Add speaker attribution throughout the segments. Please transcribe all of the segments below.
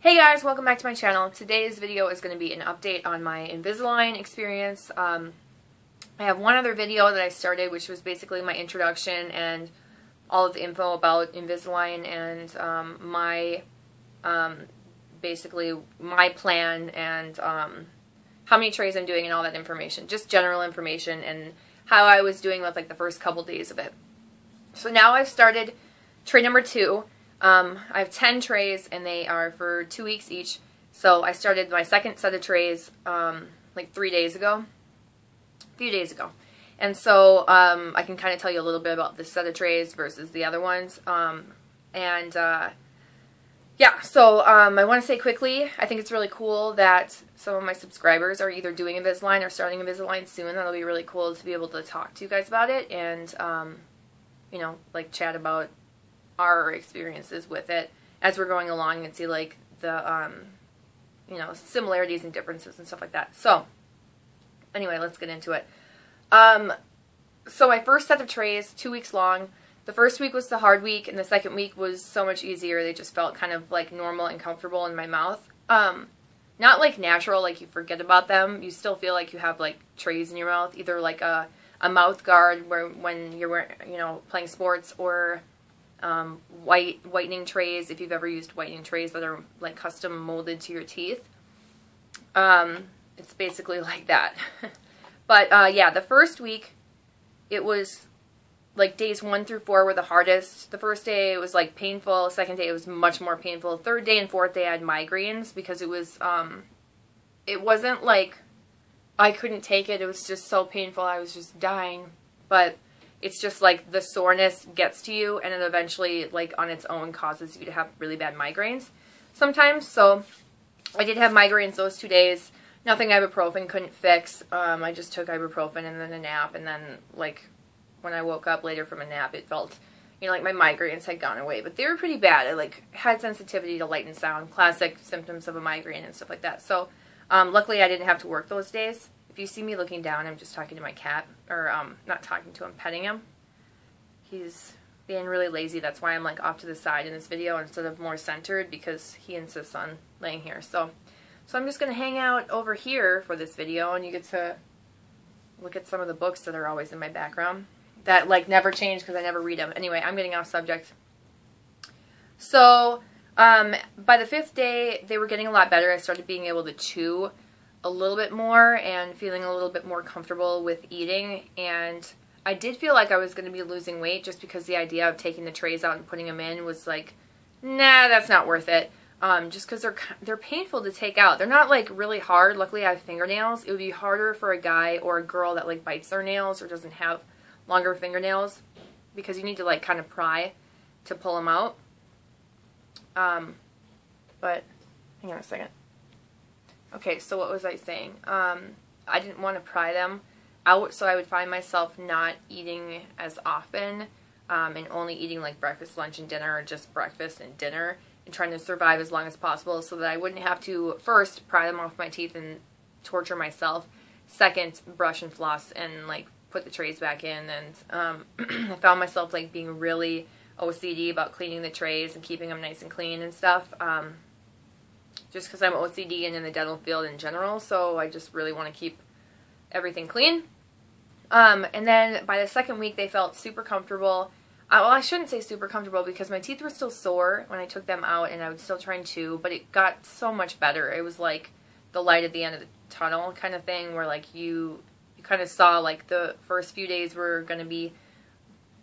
Speaker 1: Hey guys, welcome back to my channel. Today's video is going to be an update on my Invisalign experience. I have one other video that I started, which was basically my introduction and all of the info about Invisalign and basically my plan and how many trays I'm doing and all that information. Just general information and how I was doing with like the first couple days of it. So now I've started tray number 2. I have 10 trays and they are for 2 weeks each. So I started my second set of trays like 3 days ago. A few days ago. And so I can kind of tell you a little bit about this set of trays versus the other ones. Yeah, so I want to say quickly, I think it's really cool that some of my subscribers are either doing Invisalign or starting Invisalign soon. That'll be really cool to be able to talk to you guys about it and, you know, like chat about our experiences with it as we're going along and see like the, you know, similarities and differences and stuff like that. So, anyway, let's get into it. So my first set of trays, 2 weeks long. The first week was the hard week, and the second week was so much easier. They just felt kind of like normal and comfortable in my mouth. Not like natural, like you forget about them. You still feel like you have like trays in your mouth, either like a mouth guard where when you're, you know, playing sports, or whitening trays, if you've ever used whitening trays that are like custom molded to your teeth. It's basically like that. But yeah, the first week, it was like days 1 through 4 were the hardest. The first day it was like painful. Second day it was much more painful. Third day and fourth day I had migraines because it was, it wasn't like I couldn't take it. It was just so painful. I was just dying. But it's just like the soreness gets to you and it eventually like on its own causes you to have really bad migraines sometimes. So I did have migraines those 2 days. Nothing ibuprofen couldn't fix. I just took ibuprofen and then a nap, and then like when I woke up later from a nap it felt, you know, like my migraines had gone away, but they were pretty bad. I like had sensitivity to light and sound, classic symptoms of a migraine and stuff like that. So luckily I didn't have to work those days. If you see me looking down, I'm just talking to my cat, or not talking to him, petting him. He's being really lazy. That's why I'm like off to the side in this video instead of more centered, because he insists on laying here. So I'm just going to hang out over here for this video, and you get to look at some of the books that are always in my background that like never change because I never read them. Anyway, I'm getting off subject. So by the 5th day, they were getting a lot better. I started being able to chew a little bit more and feeling a little bit more comfortable with eating, and I did feel like I was going to be losing weight just because the idea of taking the trays out and putting them in was like, nah, that's not worth it. Just because they're painful to take out. They're not like really hard. Luckily I have fingernails. It would be harder for a guy or a girl that like bites their nails or doesn't have longer fingernails, because you need to like kind of pry to pull them out. But hang on a second. Okay, so what was I saying? I didn't want to pry them out, so I would find myself not eating as often, and only eating like breakfast, lunch, and dinner, or just breakfast and dinner, and trying to survive as long as possible so that I wouldn't have to, first, pry them off my teeth and torture myself, second, brush and floss and like put the trays back in. And I found myself like being really OCD about cleaning the trays and keeping them nice and clean and stuff. Just because I'm OCD and in the dental field in general, so I just really want to keep everything clean. And then by the second week, they felt super comfortable. Well, I shouldn't say super comfortable because my teeth were still sore when I took them out, and I would still try and chew, but it got so much better. It was like the light at the end of the tunnel kind of thing, where like you kind of saw like the first few days were going to be,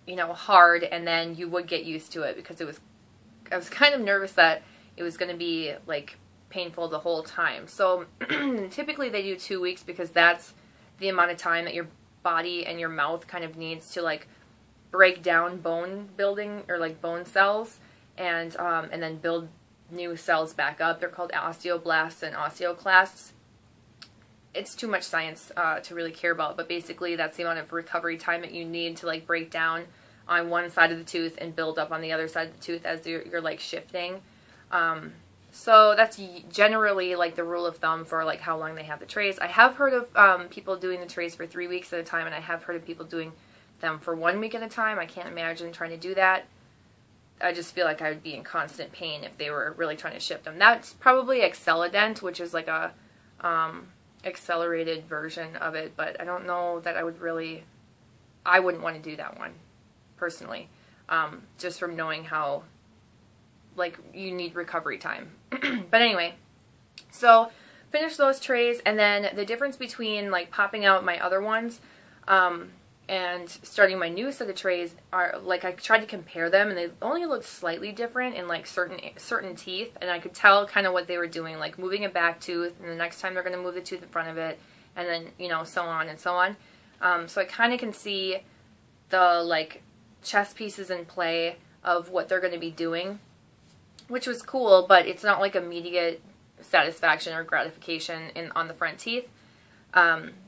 Speaker 1: you know, hard, and then you would get used to it, because I was kind of nervous that it was going to be like painful the whole time. So typically they do 2 weeks because that's the amount of time that your body and your mouth kind of needs to like break down bone building, or like bone cells, and then build new cells back up. They're called osteoblasts and osteoclasts. It's too much science to really care about, but basically that's the amount of recovery time that you need to like break down on one side of the tooth and build up on the other side of the tooth as you're like shifting. So that's generally like the rule of thumb for like how long they have the trays. I have heard of people doing the trays for 3 weeks at a time, and I have heard of people doing them for 1 week at a time. I can't imagine trying to do that. I just feel like I would be in constant pain if they were really trying to ship them. That's probably Accelident, which is like a accelerated version of it, but I don't know that I wouldn't want to do that one, personally, just from knowing how, like, you need recovery time. But anyway, so finish those trays, and then the difference between, like, popping out my other ones, and starting my new set of trays are, like, I tried to compare them, and they only looked slightly different in, like, certain teeth, and I could tell kind of what they were doing, like moving a back tooth, and the next time they're going to move the tooth in front of it, and then, you know, so on and so on. So I kind of can see the, like, chess pieces in play of what they're going to be doing, which was cool, but it's not, like, immediate satisfaction or gratification on the front teeth.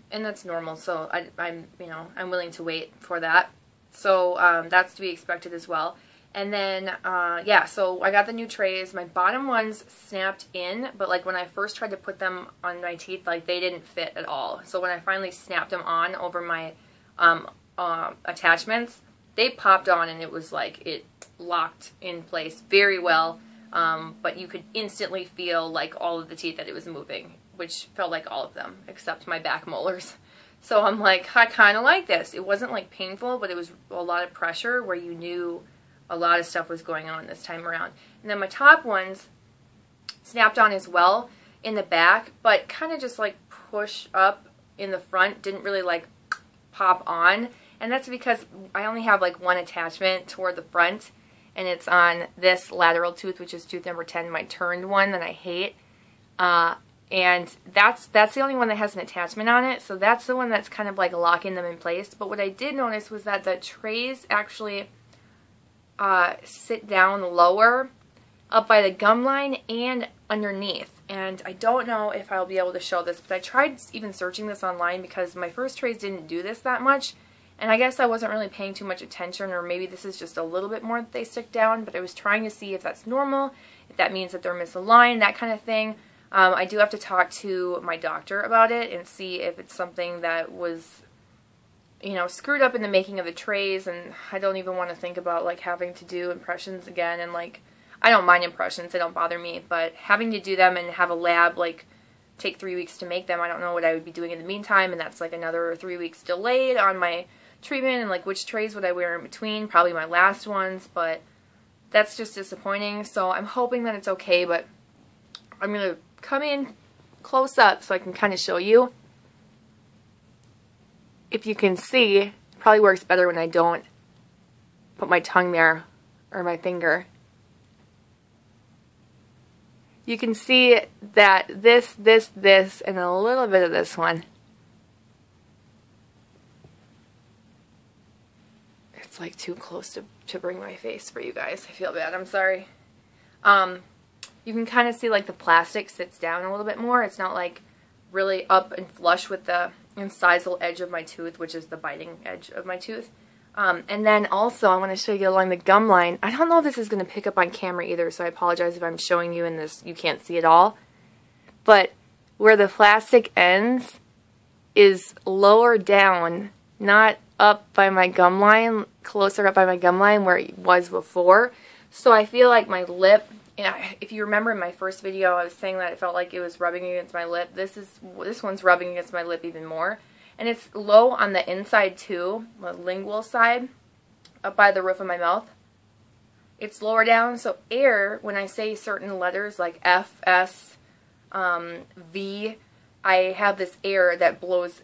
Speaker 1: And that's normal, so I'm willing to wait for that. So that's to be expected as well. And then, yeah, so I got the new trays. My bottom ones snapped in, but, like, when I first tried to put them on my teeth, like, they didn't fit at all. So when I finally snapped them on over my attachments, they popped on, and it was like it locked in place very well. But you could instantly feel, like, all of the teeth that it was moving, which felt like all of them, except my back molars. So I'm like, I kind of like this. It wasn't, like, painful, but it was a lot of pressure where you knew a lot of stuff was going on this time around. And then my top ones snapped on as well in the back, but kind of just, like, push up in the front, didn't really, like, pop on. And that's because I only have, like, one attachment toward the front, and it's on this lateral tooth, which is tooth number 10, my turned one that I hate. And that's the only one that has an attachment on it, so that's the one that's kind of, like, locking them in place. But what I did notice was that the trays actually sit down lower up by the gum line and underneath. And I don't know if I'll be able to show this, but I tried even searching this online because my first trays didn't do this that much. And I guess I wasn't really paying too much attention, or maybe this is just a little bit more that they stick down, but I was trying to see if that's normal, if that means that they're misaligned, that kind of thing. I do have to talk to my doctor about it and see if it's something that was, you know, screwed up in the making of the trays, and I don't even want to think about, like, having to do impressions again. And, like, I don't mind impressions, they don't bother me, but having to do them and have a lab, like, take 3 weeks to make them, I don't know what I would be doing in the meantime, and that's, like, another 3 weeks delayed on my treatment. And, like, which trays would I wear in between? Probably my last ones, but that's just disappointing. So I'm hoping that it's okay, but I'm going to come in close up so I can kind of show you. If you can see, it probably works better when I don't put my tongue there or my finger. You can see that this, and a little bit of this one. It's, like, too close to bring my face for you guys. I feel bad. I'm sorry. You can kind of see, like, the plastic sits down a little bit more. It's not, like, really up and flush with the incisal edge of my tooth, which is the biting edge of my tooth. And then also, I want to show you along the gum line. I don't know if this is going to pick up on camera either, so I apologize if I'm showing you in this, you can't see it all. But where the plastic ends is lower down, not up by my gum line, closer up by my gum line where it was before. So I feel like my lip, if you remember in my first video, I was saying that it felt like it was rubbing against my lip. This one's rubbing against my lip even more. And it's low on the inside too, the lingual side, up by the roof of my mouth. It's lower down, so air, when I say certain letters like F, S, V, I have this air that blows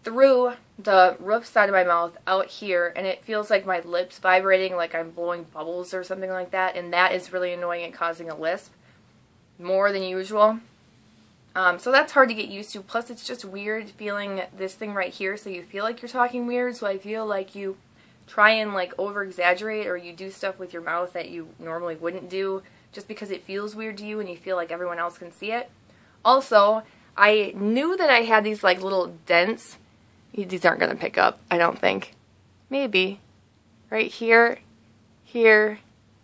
Speaker 1: through the roof side of my mouth out here, and it feels like my lips vibrating, like I'm blowing bubbles or something like that, and that is really annoying and causing a lisp more than usual. So that's hard to get used to, plus it's just weird feeling this thing right here, so you feel like you're talking weird, so I feel like you try and, like, over-exaggerate, or you do stuff with your mouth that you normally wouldn't do, just because it feels weird to you and you feel like everyone else can see it. Also, I knew that I had these, like, little dents. These aren't going to pick up, I don't think. Maybe. Right here, here,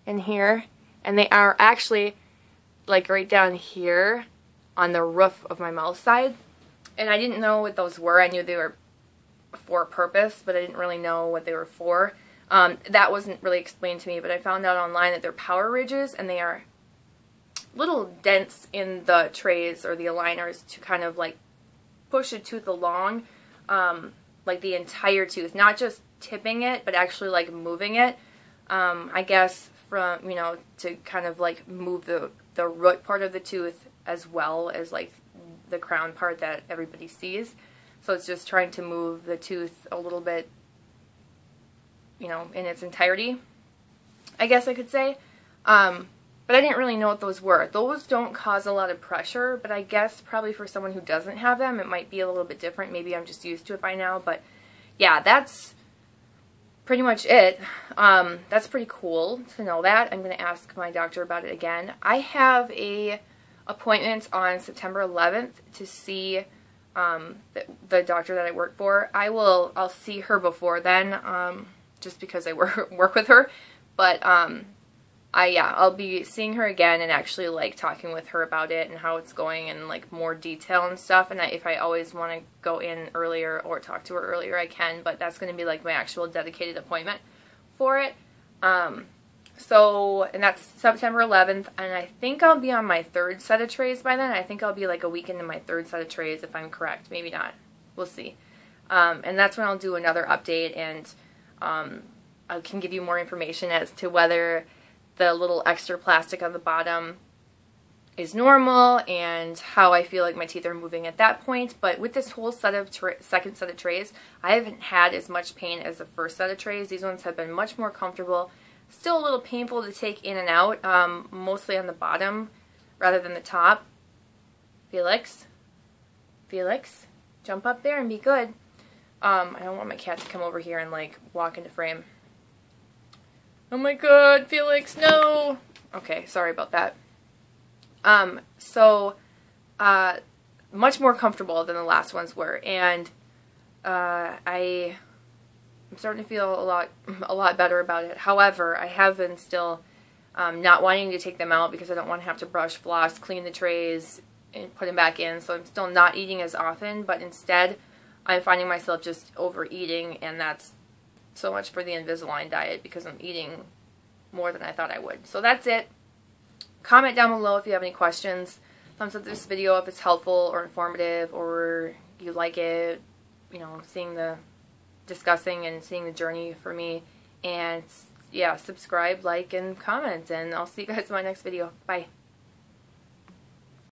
Speaker 1: and here. And they are actually, like, right down here on the roof of my mouth side. And I didn't know what those were. I knew they were for a purpose, but I didn't really know what they were for. That wasn't really explained to me, but I found out online that they're power ridges, and they are little dents in the trays or the aligners to kind of like push a tooth along, like the entire tooth, not just tipping it, but actually like moving it. I guess from, to kind of like move the root part of the tooth as well as like the crown part that everybody sees. So it's just trying to move the tooth a little bit, in its entirety, I guess I could say. But I didn't really know what those were. Those don't cause a lot of pressure, but I guess probably for someone who doesn't have them, it might be a little bit different. Maybe I'm just used to it by now, but yeah, that's pretty much it. That's pretty cool to know that. I'm going to ask my doctor about it again. I have a appointment on September 11th to see the doctor that I work for. I'll see her before then, just because I work with her, but I'll be seeing her again and actually like talking with her about it and how it's going and like more detail and stuff. And if I always want to go in earlier or talk to her earlier, I can, but that's going to be like my actual dedicated appointment for it. And that's September 11th, and I think I'll be on my third set of trays by then. I think I'll be like a week into my third set of trays if I'm correct. Maybe not. We'll see. And that's when I'll do another update, and I can give you more information as to whether the little extra plastic on the bottom is normal and how I feel like my teeth are moving at that point. But with this whole second set of trays, I haven't had as much pain as the first set of trays. These ones have been much more comfortable. Still a little painful to take in and out, mostly on the bottom rather than the top. Felix, jump up there and be good. I don't want my cat to come over here and like walk into frame. Oh my god, Felix, no! Okay, sorry about that. Much more comfortable than the last ones were, and I'm starting to feel a lot better about it. However, I have been still not wanting to take them out because I don't want to have to brush, floss, clean the trays, and put them back in, so I'm still not eating as often, but instead I'm finding myself just overeating, and that's so much for the Invisalign diet because I'm eating more than I thought I would. So that's it. Comment down below if you have any questions. Thumbs up this video if it's helpful or informative or you like it, discussing and seeing the journey for me. And yeah, subscribe, like, and comment, and I'll see you guys in my next video. Bye.